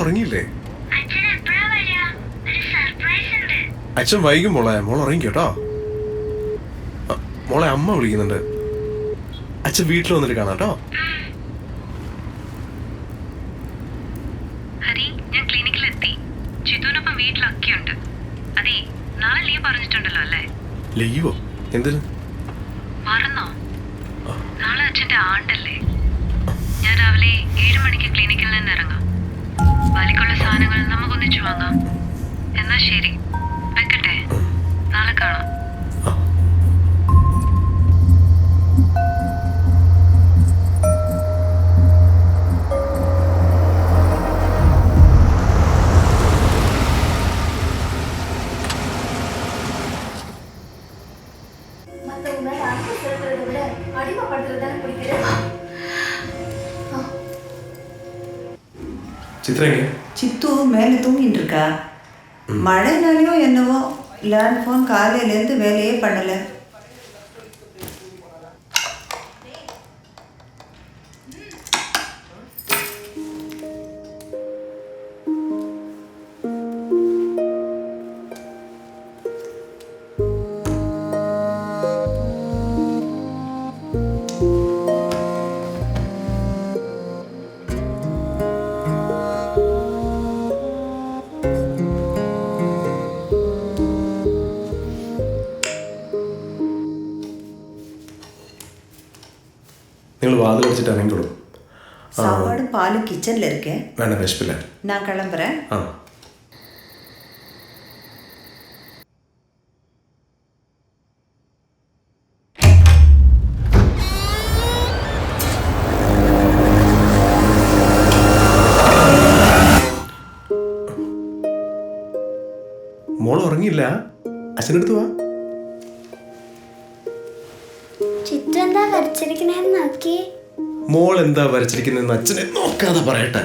ഉറങ്ങിയില്ലേ? അച്ഛൻ വൈകും മോളെ. മോൾ ഉറങ്ങി കേട്ടോ. മോളെ അമ്മ വിളിക്കുന്നുണ്ട്. അച്ഛൻ വീട്ടിൽ വന്നിട്ട് കാണാം കേട്ടോ. ഹരി, ഞാൻ ക്ലിനിക്കിലെത്തി. ചിതുവിനൊപ്പം വീട്ടിലൊക്കെയുണ്ട്. അതെ, നാളെ ലീവ് പറഞ്ഞിട്ടുണ്ടല്ലോ അല്ലേ? ലീവോ? എന്തിന്? മറന്നോ? നാളെ അച്ഛൻ്റെ ആണ്ടല്ലേ. ഞാൻ രാവിലെ 7 മണിക്ക് ക്ലിനിക്കിൽ നിന്ന് ഇറങ്ങാം. ബാലിക്കുള്ള സാധനങ്ങൾ നമുക്കൊന്നിച്ചു വാങ്ങാം. എന്നാ ശരി, വെക്കട്ടെ. നാളെ കാണാം. சித்து மேலே தூங்கிட்டு இருக்கா. மழைனாலையோ என்னவோ லேண்ட் ஃபோன் காலையிலேருந்து வேலையே பண்ணலை. നിങ്ങൾ വാതിൽ വെച്ചിട്ട് ഇറങ്ങിക്കോളൂ. சாப்பாடு பால் கிச்சனில் இருக்கேன். വേണ്ട, വിശപ്പില്ല. நான் கிளம்புறேன். മോൾ ഉറങ്ങിയില്ല? അച്ഛനടുത്ത് വാ. ചിത്രം വരച്ചിരിക്കണേന്ന് നോക്കി. മോൾ എന്താ വരച്ചിരിക്കുന്നെന്ന് അച്ഛനെ നോക്കാതെ പറയട്ടെ.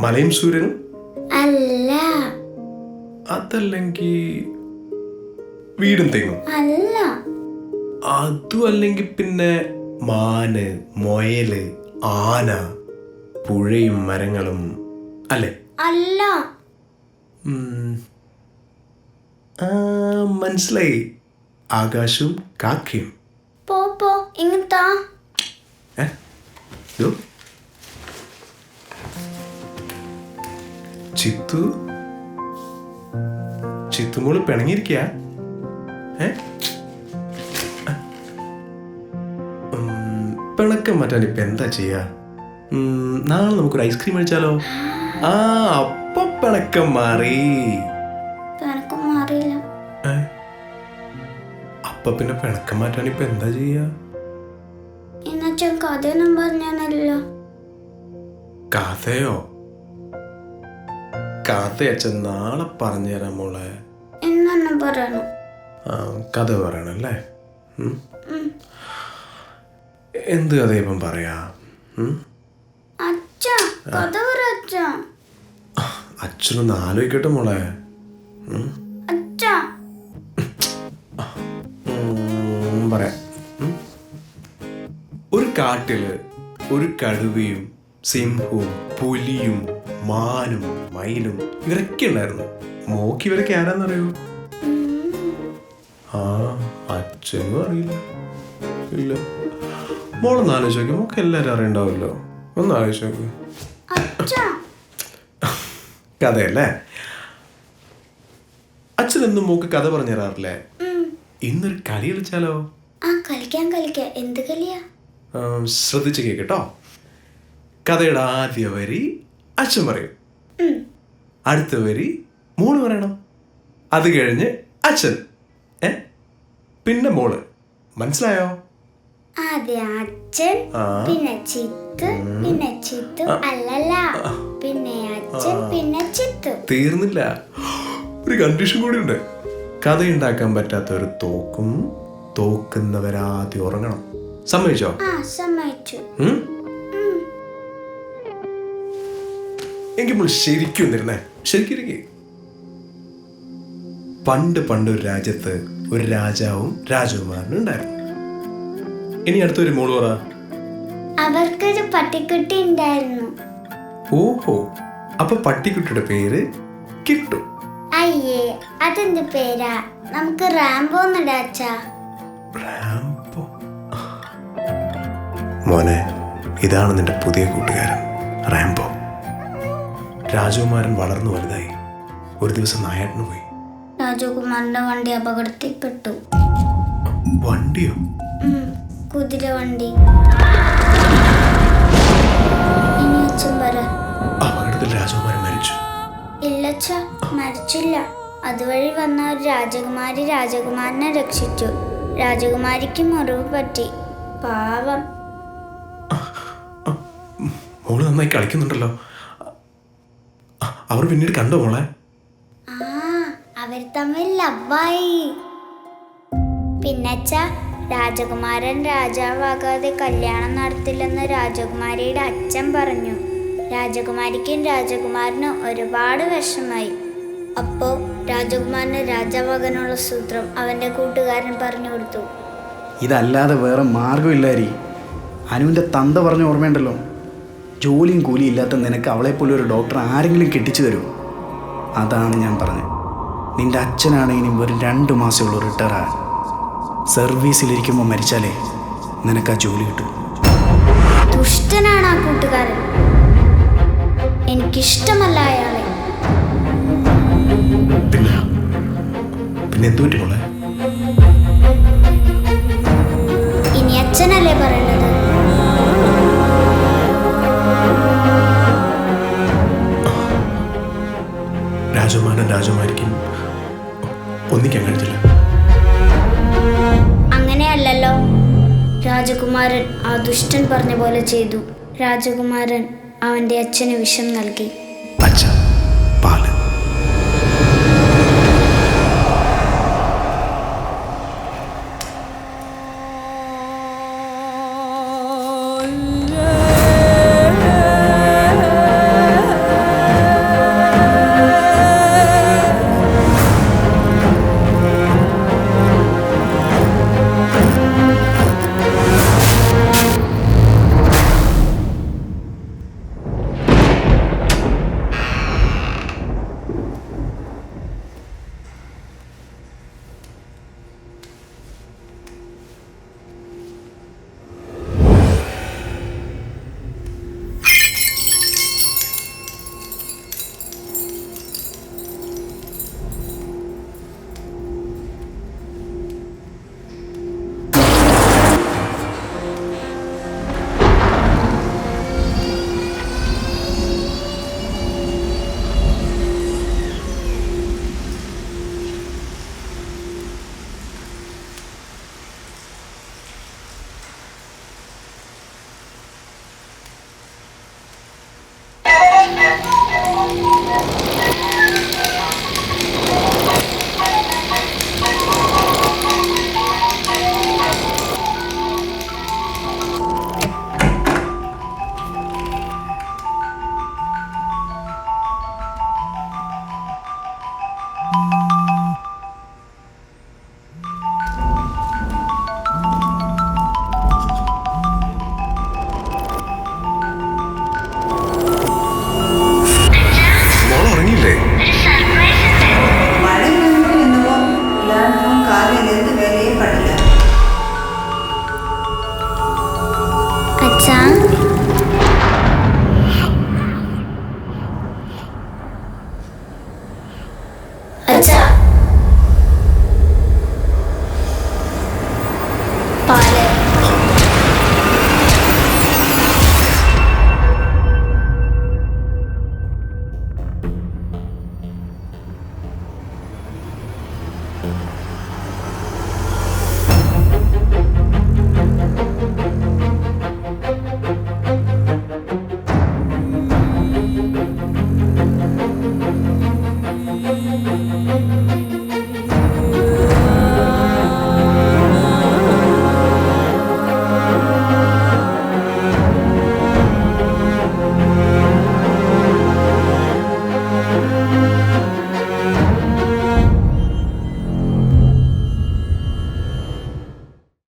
മലയും സൂര്യനും അല്ല. അതല്ലെങ്കിൽ വീടും തെങ്ങും അല്ല. അതും അല്ലെങ്കിൽ പിന്നെ മാന്, മൊയല്, ആന, പുഴയും മരങ്ങളും അല്ലേ? അല്ല. മനസ്സിലായി. ആകാശവും കാക്കയും. പോ ഇങ്ങത്താ. ചിത്തുമോള് പിണങ്ങിയിരിക്കുക. പിണക്കം മാറ്റാൻ ഇപ്പൊ എന്താ ചെയ്യാ? നാളെ നമുക്കൊരു ഐസ്ക്രീം കഴിച്ചാലോ? അപ്പൊ പിണക്കം മാറി. മാറിയില്ല. അപ്പൊ പിന്നെ പിണക്കം മാറ്റാൻ ഇപ്പൊ എന്താ ചെയ്യാ? എന്നച്ഛൻ കഥയൊന്നും പറഞ്ഞല്ലോ. കഥയോ? കഥ അച്ഛൻ നാളെ പറഞ്ഞുതരാം മോളെ. എന്നെ പറയണം. കഥ പറയണല്ലേ? എന്ത് കഥ ഇപ്പം പറയാ? അച്ഛനൊന്ന് ആലോചിക്കട്ടെ മോളെ. പറയാം. ഒരു കാട്ടില് ഒരു കടുവയും സിംഹവും പുലിയും മാനും മയിലും ഇവരൊക്കെ ഉണ്ടായിരുന്നു. മോക്ക് ഇവരൊക്കെ ആരാന്നറിയോ? അച്ഛനും അറിയില്ല. ഇല്ല. മോളൊന്ന് ആലോചിച്ച് നോക്കി. മോക്ക് എല്ലാവരും അറിയണ്ടാവുമല്ലോ. ഒന്ന് ആലോചിച്ച് നോക്ക്. കഥയല്ലേ? അച്ഛനെന്നും മോക്ക് കഥ പറഞ്ഞു തരാറില്ലേ? ഇന്നൊരു കളി കളിച്ചാലോ? കളിക്കാം. എന്ത് കളിയാ? ശ്രദ്ധിച്ച് കേട്ടോ. കഥയുടെ ആദ്യ വരി അച്ഛൻ പറയും, അടുത്ത വരി മോള് പറയണം. അത് കഴിഞ്ഞ് അച്ഛൻ, പിന്നെ മോള്. മനസ്സിലായോ? ആദ്യം അച്ഛൻ, പിന്നെ ചിത്ത്, പിന്നെ ചിത്തു. അല്ലല്ല, പിന്നെ അച്ഛൻ, പിന്നെ ചിത്തു. തീർന്നില്ല. ഒരു കണ്ടീഷൻ കൂടി ഉണ്ട്. കഥയുണ്ടാക്കാൻ പറ്റാത്തവർ തോക്കും. തോക്കുന്നവരാദ്യം ഉറങ്ങണം. സമ്മതിച്ചോ? സമ്മതിച്ചു. എങ്കിൽ നമ്മൾ ശരിക്കും എന്നിരുന്നേ. ശരിക്കും പണ്ട് ഒരു രാജ്യത്ത് ഒരു രാജാവും രാജകുമാരനും ഉണ്ടായിരുന്നു. ഇനി അടുത്തൊരു മോള് പറ. അവർക്കൊരു പട്ടിക്കുട്ടി ഉണ്ടായിരുന്നു. ഓഹോ, അപ്പൊ പട്ടിക്കുട്ടിയുടെ പേര് കിട്ടു. അയ്യേ, അതെന്ത് പേരാ? നമുക്ക് റാംബോ എന്നിടാച്ചാ. റാംബോ. മോനെ, ഇതാണ് നിന്റെ പുതിയ കൂട്ടുകാരൻ റാംബോ. രാജകുമാരൻ വളർന്നു വലുതായി. ഒരു ദിവസം നായാട്ടിന് പോയി. രാജകുമാരന്റെ വണ്ടി അപകടത്തിൽപ്പെട്ടു. വണ്ടിയോ? കുതിര വണ്ടി. ഇനി അച്ഛൻ പറ. അപകടത്തിൽ രാജകുമാരൻ മരിച്ചു. ഇല്ലച്ച, മരിച്ചില്ല. അതുവഴി വന്ന ഒരു രാജകുമാരി രാജകുമാരനെ രക്ഷിച്ചു. രാജകുമാരിക്ക് മുറിവ് പറ്റി. പാവം. മോള് നന്നായി കളിക്കുന്നുണ്ടല്ലോ. അവർ പിന്നീട് കണ്ടോ മോളെ? ആ, അവർ തമ്മിൽ ലവായി. പിന്നച്ച, രാജകുമാരൻ രാജാവാകാതെ കല്യാണം നടത്തില്ലെന്ന് രാജകുമാരിയുടെ അച്ഛൻ പറഞ്ഞു. രാജകുമാരിക്കും രാജകുമാരനും ഒരുപാട് വിഷമായി. അപ്പോ രാജകുമാരന് രാജാവാകാനുള്ള സൂത്രം അവന്റെ കൂട്ടുകാരൻ പറഞ്ഞു കൊടുത്തു. ഇതല്ലാതെ വേറെ മാർഗമില്ലാരി. അനുവിൻ്റെ തന്ത പറഞ്ഞ ഓർമ്മയുണ്ടല്ലോ, ജോലിയും കൂലിയും ഇല്ലാത്ത നിനക്ക് അവളെപ്പോലെ ഒരു ഡോക്ടർ ആരെങ്കിലും കെട്ടിച്ചു തരുമോ? അതാണ് ഞാൻ പറഞ്ഞത്. നിൻ്റെ അച്ഛനാണ് ഇനി വെറും 2 മാസമുള്ളൂ റിട്ടയർ ആകാൻ. സർവീസിലിരിക്കുമ്പോൾ മരിച്ചാലേ നിനക്ക് ആ ജോലി കിട്ടും. ദുഷ്ടനാണ് ആ കൂട്ടുകാരൻ. എനിക്കിഷ്ടമല്ല അയാളെ. പിന്നെ എന്തു പറ്റി മോളെ? ഇനി അച്ഛനല്ലേ പറയേണ്ടത്. രാജകുമാരൻ രാജകുമാരിക്കും ഒന്നിക്കാൻ കഴിഞ്ഞില്ല. അങ്ങനെയല്ലല്ലോ. രാജകുമാരൻ ആ ദുഷ്ടൻ പറഞ്ഞ പോലെ ചെയ്തു. രാജകുമാരൻ അവന്റെ അച്ഛന് വിഷം നൽകി.